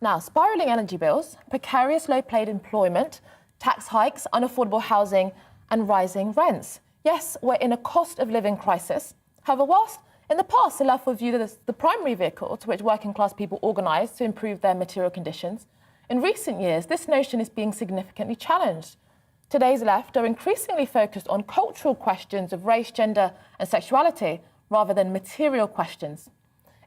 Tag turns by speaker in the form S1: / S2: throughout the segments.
S1: Now, spiralling energy bills, precarious low-paid employment, tax hikes, unaffordable housing and rising rents. Yes, we're in a cost of living crisis. However, whilst in the past the left were viewed as the primary vehicle to which working class people organised to improve their material conditions, in recent years this notion is being significantly challenged. Today's left are increasingly focused on cultural questions of race, gender and sexuality rather than material questions.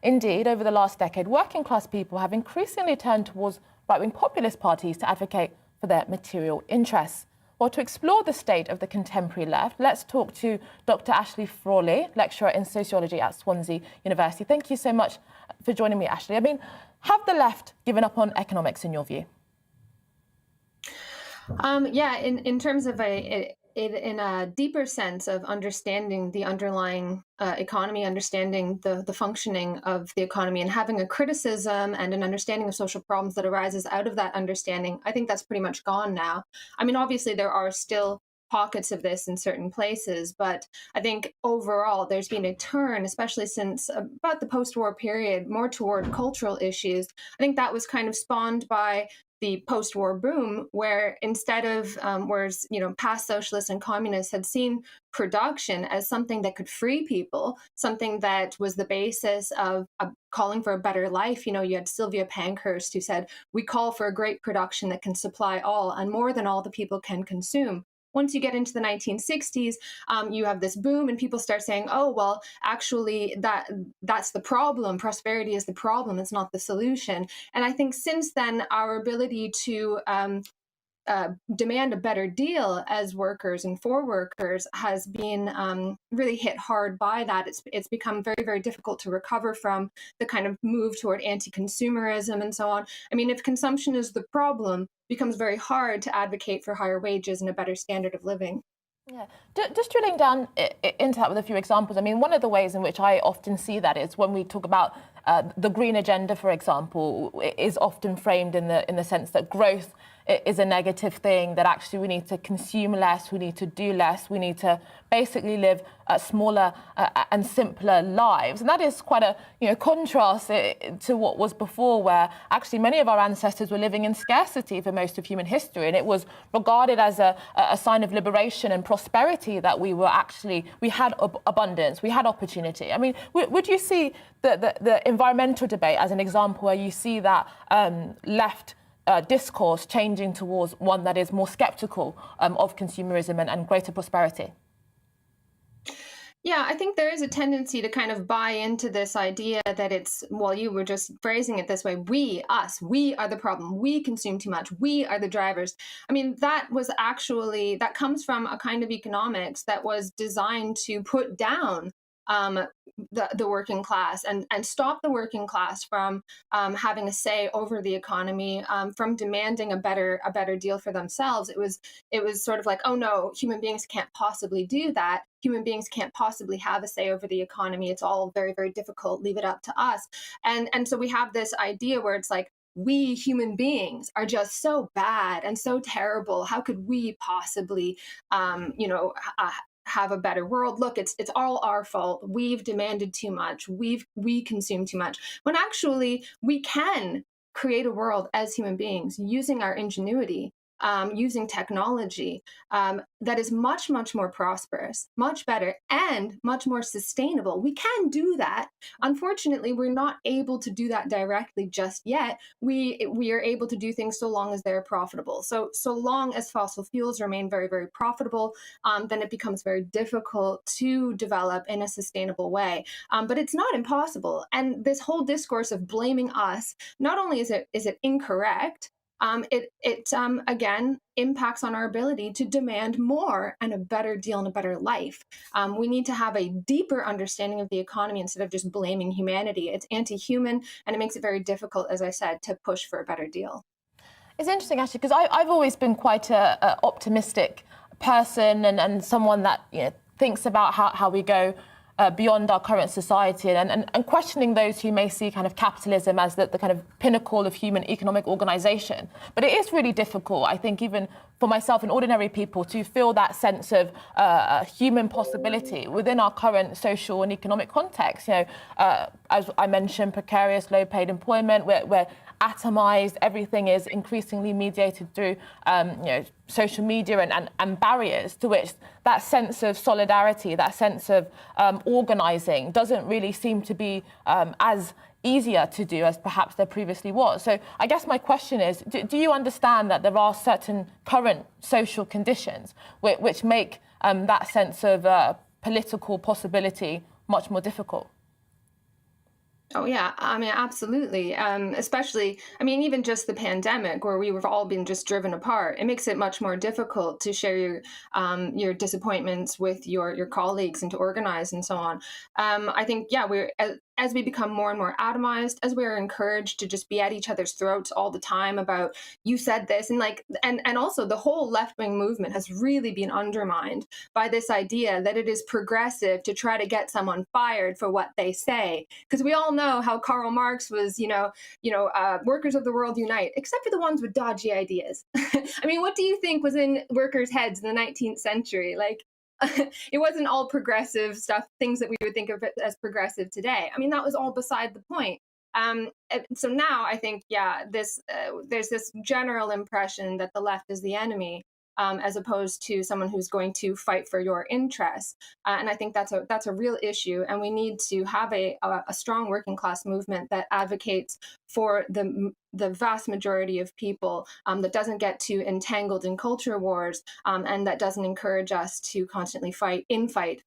S1: Indeed, over the last decade, working class people have increasingly turned towards right-wing populist parties to advocate for their material interests. Well, to explore the state of the contemporary left, let's talk to Dr. Ashley Frawley, lecturer in sociology at Swansea University. Thank you so much for joining me, Ashley. I mean, have the left given up on economics in your view?
S2: Yeah, in terms of in a deeper sense of understanding the underlying economy, understanding the functioning of the economy and having a criticism and an understanding of social problems that arises out of that understanding, I think that's pretty much gone now. I mean, obviously there are still pockets of this in certain places, but I think overall there's been a turn, especially since about the post-war period, more toward cultural issues. I think that was kind of spawned by the post-war boom, where instead of whereas past socialists and communists had seen production as something that could free people, something that was the basis of calling for a better life. You had Sylvia Pankhurst who said, "We call for a great production that can supply all and more than all the people can consume." Once you get into the 1960s, you have this boom and people start saying, oh, well, actually, that's the problem. Prosperity is the problem. It's not the solution. And I think since then, our ability to demand a better deal as workers and for workers has been really hit hard by that. It's become very, very difficult to recover from the kind of move toward anti-consumerism and so on. I mean, if consumption is the problem, it becomes very hard to advocate for higher wages and a better standard of living.
S1: Yeah, just drilling down into that with a few examples. I mean, one of the ways in which I often see that is when we talk about the green agenda, for example, is often framed in the sense that growth is a negative thing, that actually we need to consume less, we need to do less, we need to basically live smaller and simpler lives. And that is quite a contrast to what was before, where actually many of our ancestors were living in scarcity for most of human history, and it was regarded as a sign of liberation and prosperity that we had abundance, we had opportunity. I mean, would you see the environmental debate as an example where you see that left discourse changing towards one that is more sceptical of consumerism and greater prosperity?
S2: Yeah, I think there is a tendency to kind of buy into this idea that it's, well, you were just phrasing it this way, we are the problem, we consume too much, we are the drivers. I mean, that comes from a kind of economics that was designed to put down the working class and stop the working class from having a say over the economy, from demanding a better deal for themselves. It was sort of like, oh no, human beings can't possibly do that. Human beings can't possibly have a say over the economy. It's all very, very difficult. Leave it up to us. And so we have this idea where it's like, we human beings are just so bad and so terrible. How could we possibly, have a better world? Look, it's all our fault. We've demanded too much. We consume too much. When actually we can create a world as human beings using our ingenuity, using technology that is much, much more prosperous, much better, and much more sustainable. We can do that. Unfortunately, we're not able to do that directly just yet. We are able to do things so long as they're profitable. So long as fossil fuels remain very, very profitable, then it becomes very difficult to develop in a sustainable way. But it's not impossible. And this whole discourse of blaming us, not only is it incorrect, it again impacts on our ability to demand more and a better deal and a better life. We need to have a deeper understanding of the economy instead of just blaming humanity. It's anti-human, and it makes it very difficult, as I said, to push for a better deal.
S1: It's interesting, actually, because I've always been quite a optimistic person and someone that thinks about how we go beyond our current society and questioning those who may see kind of capitalism as the kind of pinnacle of human economic organization. But it is really difficult, I think, even for myself and ordinary people to feel that sense of human possibility within our current social and economic context. As I mentioned, precarious, low-paid employment, we're atomized. Everything is increasingly mediated through social media and barriers, to which that sense of solidarity, that sense of organising doesn't really seem to be as easier to do as perhaps there previously was. So I guess my question is, do you understand that there are certain current social conditions which make that sense of political possibility much more difficult?
S2: Oh yeah, I mean, absolutely. Especially, I mean, even just the pandemic, where we've all been just driven apart, it makes it much more difficult to share your disappointments with your colleagues and to organize and so on. I think, yeah, we're as we become more and more atomized, as we're encouraged to just be at each other's throats all the time about you said this, and and also the whole left wing movement has really been undermined by this idea that it is progressive to try to get someone fired for what they say, because we all know how Karl Marx was, workers of the world unite, except for the ones with dodgy ideas. I mean, what do you think was in workers' heads in the 19th century? Like, it wasn't all progressive stuff, things that we would think of as progressive today. I mean, that was all beside the point. So now I think, yeah, there's this general impression that the left is the enemy, as opposed to someone who's going to fight for your interests. And I think that's a real issue. And we need to have a strong working class movement that advocates for the vast majority of people, that doesn't get too entangled in culture wars, and that doesn't encourage us to constantly fight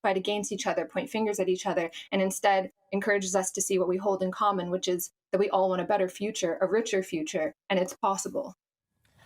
S2: against each other, point fingers at each other, and instead encourages us to see what we hold in common, which is that we all want a better future, a richer future, and it's possible.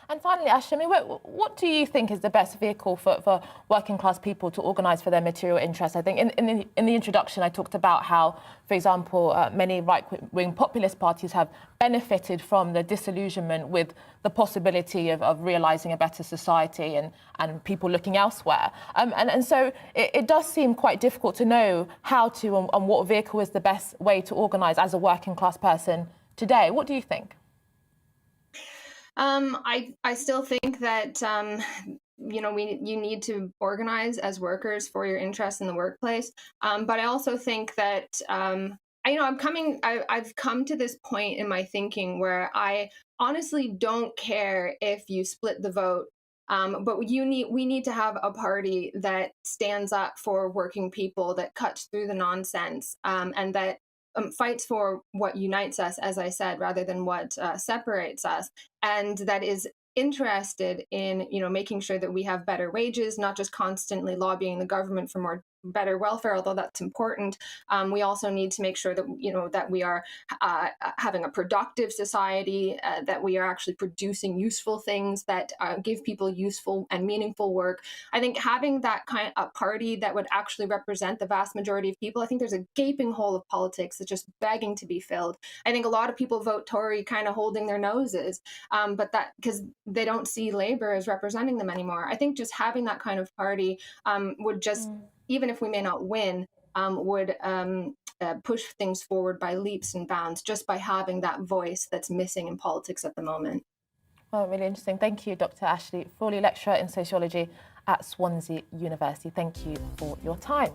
S1: And finally, Ashley, I mean, what do you think is the best vehicle for working class people to organise for their material interests? I think in the introduction, I talked about how, for example, many right-wing populist parties have benefited from the disillusionment with the possibility of realising a better society and people looking elsewhere. And so it does seem quite difficult to know how to and what vehicle is the best way to organise as a working class person today. What do you think?
S2: I still think that you need to organize as workers for your interests in the workplace. But I also think that I've come to this point in my thinking where I honestly don't care if you split the vote. But we need to have a party that stands up for working people, that cuts through the nonsense, and that fights for what unites us, as I said, rather than what separates us, and that is interested in making sure that we have better wages, not just constantly lobbying the government for better welfare, although that's important. We also need to make sure that that we are having a productive society, that we are actually producing useful things that give people useful and meaningful work. I think having that kind of party that would actually represent the vast majority of people, I think there's a gaping hole of politics that's just begging to be filled. I think a lot of people vote Tory kind of holding their noses, but that because they don't see Labour as representing them anymore. I think just having that kind of party would just even if we may not win, would push things forward by leaps and bounds just by having that voice that's missing in politics at the moment.
S1: Well, really interesting. Thank you, Dr. Ashley Frawley, lecturer in sociology at Swansea University. Thank you for your time.